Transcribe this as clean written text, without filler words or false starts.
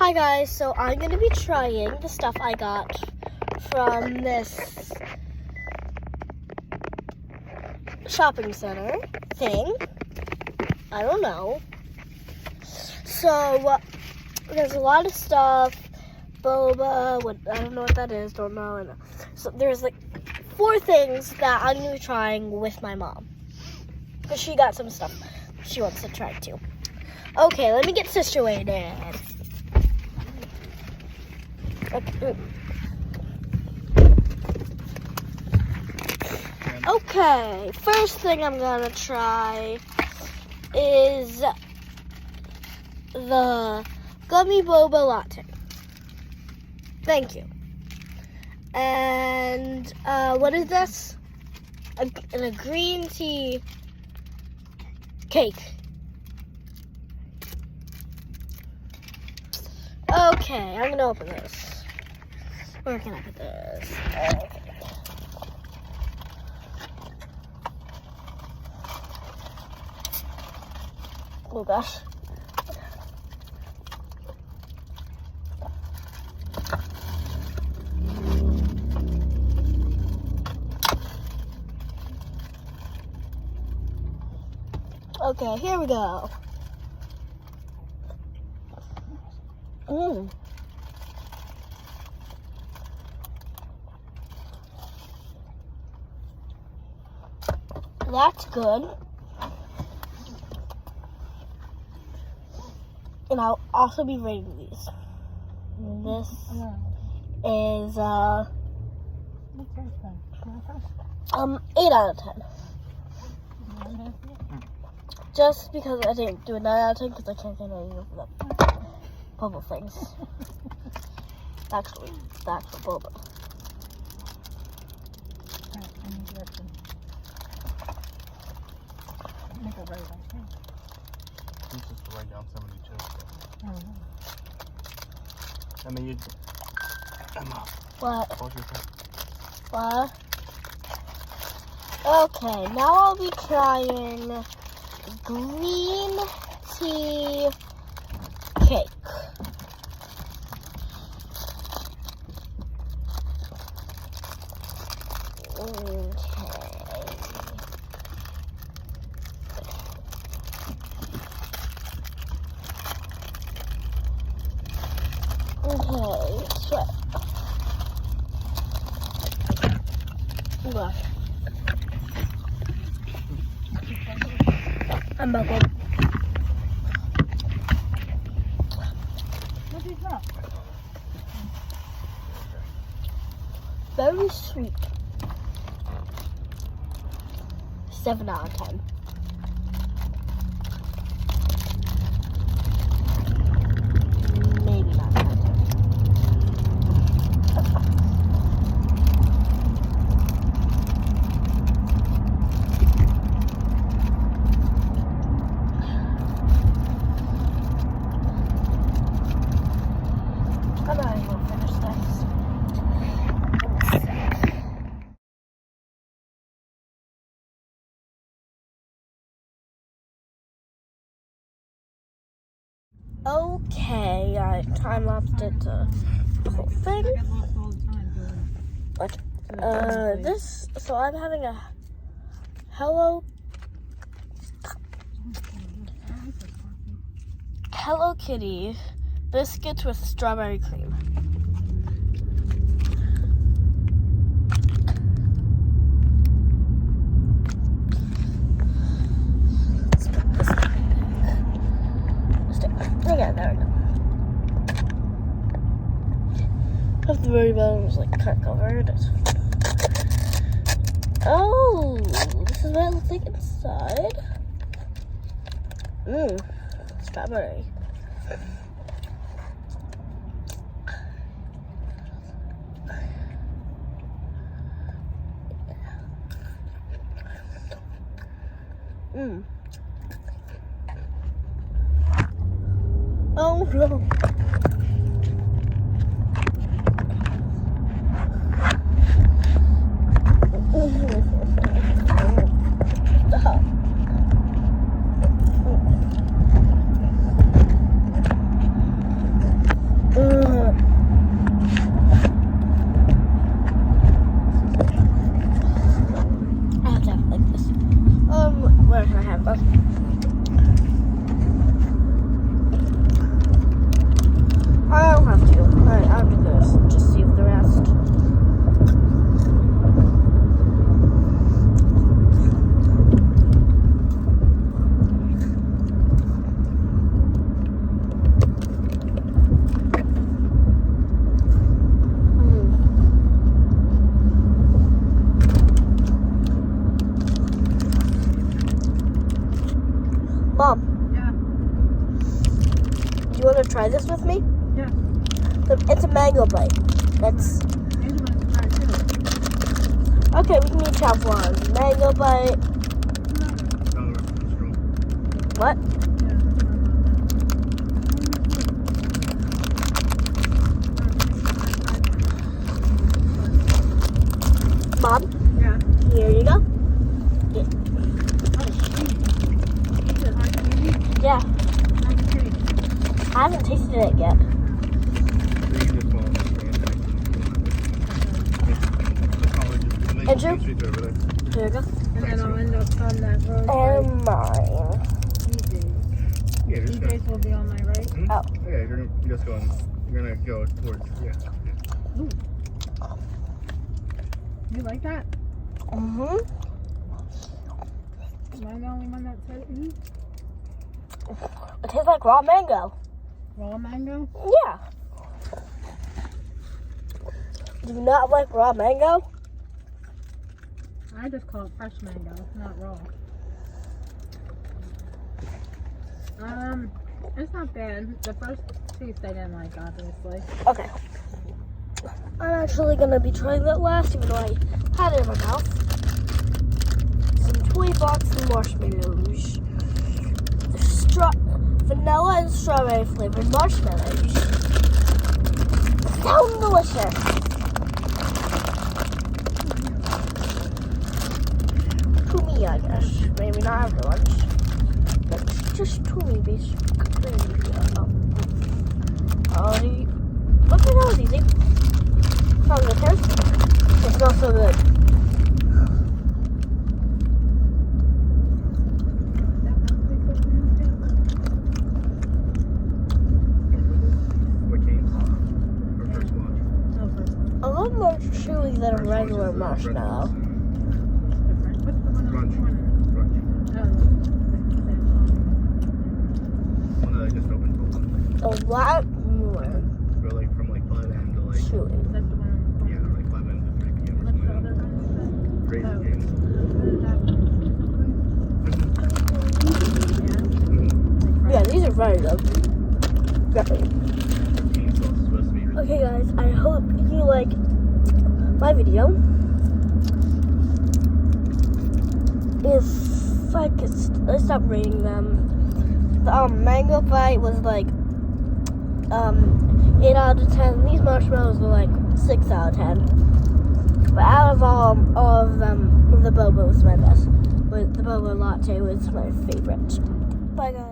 Hi guys, so I'm going to be trying the stuff I got from this shopping center thing. I don't know. So there's a lot of stuff. Boba, I don't know what that is, don't know. And so there's like 4 things that I'm going to be trying with my mom. Because she got some stuff she wants to try too. Okay, let me get situated. Okay, first thing I'm gonna try is the Gummy Boba Latte. Thank you. And what is this? A green tea cake. Okay, I'm gonna open this. Where can I put this? Okay. Oh gosh. Okay, here we go. That's good. And I'll also be rating these. This is 8 out of 10. Just because I didn't do a 9 out of 10 because I can't get any of the bubble things. Actually, the actual boba. Make it right, okay? It's just to write down 72. And then you... Emma. What? Hold your phone. What? Okay, now I'll be trying green tea cake. Okay, so gosh. I'm buckled. What is that? Very sweet. 7 out of 10. Maybe not 9 out of 10. I'm not even gonna finish this. Okay, I time-lapsed it to the whole thing. I get lost all the time doing But, so I'm having a Hello Kitty biscuits with strawberry cream. Okay, there we go. If the very bottom is like cut covered. Oh, this is what it looks like inside. Strawberry. Oh no. this with me? Yeah. It's a mango bite. That's Angel wants to try it too. okay. We can each have one. Mango bite. What? Mom, Yeah. here you go. Yeah, I haven't tasted it yet. Andrew? Here you go. And then I'll end up on that road. And mine. Yeah, you're just gonna, DJs will be on my right. Oh. yeah, you're just going. You're gonna go towards. Yeah. You like that? Mhm. Am I the only one that said ooh? It tastes like raw mango. Raw mango? Yeah. Do you not like raw mango? I just call it fresh mango, not raw. It's not bad. The first taste I didn't like, obviously. Okay. I'm actually gonna be trying that last, even though I had it in my mouth. Some toy box marshmallows. Vanilla and strawberry flavored marshmallows. Sound delicious. To me, I guess. Maybe not everyone's. But just to me, basically. Look at that was easy. Sounds good, Terrence. It smells so good. What came? Or first watch? No, first one. A lot more chewy than a regular marshmallow. Different. What's the one on Crunch. the corner? Crunch. Oh, One that I just opened. A lot more Or like from like 5 a.m. to like chewy. that's the one on the corner. yeah, like 5 a.m. to 3 p.m. or What's the something. other one? Crazy Oh. games. Yeah. Yeah, these are very good. Definitely. Game sauce is supposed to be really Okay, guys, I hope you like my video. If I could, let's stop rating them. The mango bite was like 8 out of 10. These marshmallows were like 6 out of 10. But out of all of them, the boba was my best. But the boba latte was my favorite. Bye, guys.